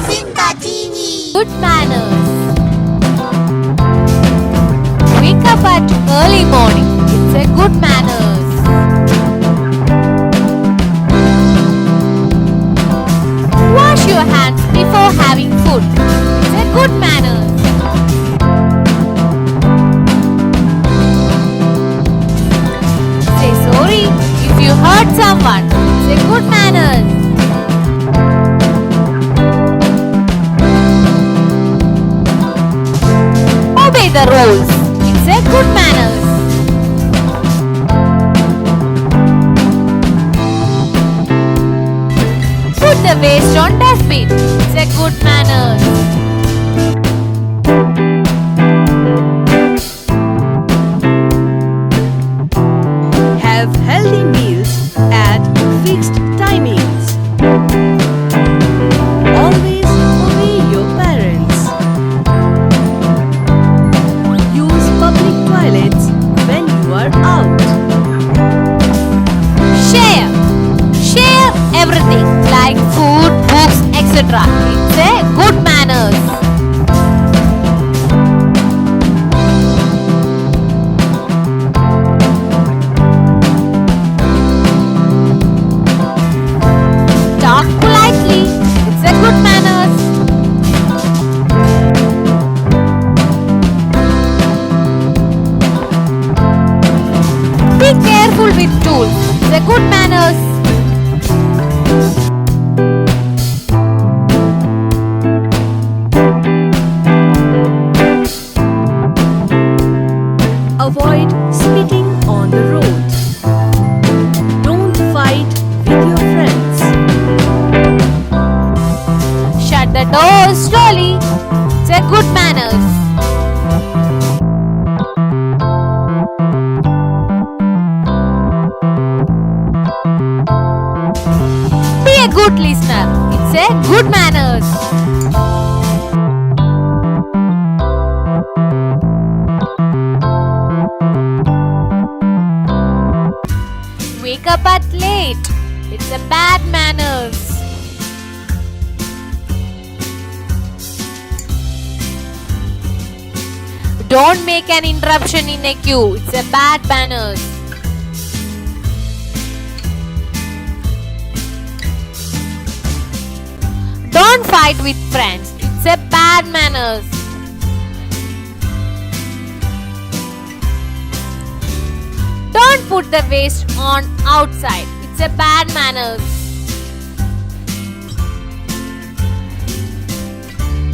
Simba TV. Good manners. Wake up at early morning. It's a good manners. Wash your hands before having food. It's a good manners. Say sorry if you hurt someone. It's a good manners. Obey the rules. It's a good manners. Put the waste on dustbin. It's a good manners. Have healthy meals at fixed timings. Always obey your parents. Use public toilets when you are out. Share. Share everything like food, books, etc. It's a good manners. Talk politely. It's a good manners. Be careful with tools. It's a good manners. Avoid spitting on the road. Don't fight with your friends. Shut the door slowly. It's a good manners. Be a good listener. It's a good manners. Wake up at late. It's a bad manners. Don't make an interruption in a queue. It's a bad manners. Don't fight with friends. It's a bad manners. Don't put the waste on outside. It's a bad manners.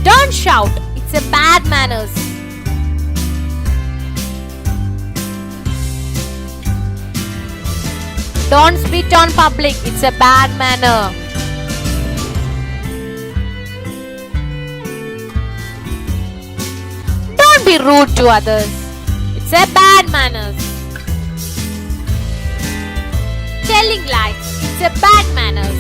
Don't shout. It's a bad manners. Don't spit on public. It's a bad manner. Don't be rude to others. It's a bad manners. Telling lies. It's a bad manners.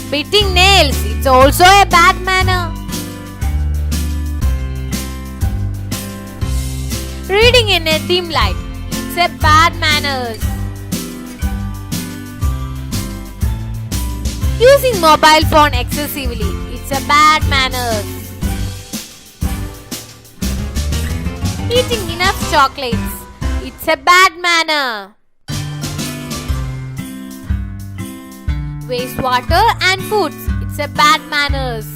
Biting nails. It's also a bad manner. Reading in a dim light. It's a bad manners. Using mobile phone excessively. It's a bad manners. Eating enough chocolates. It's a bad manner. Waste water and foods. It's a bad manners.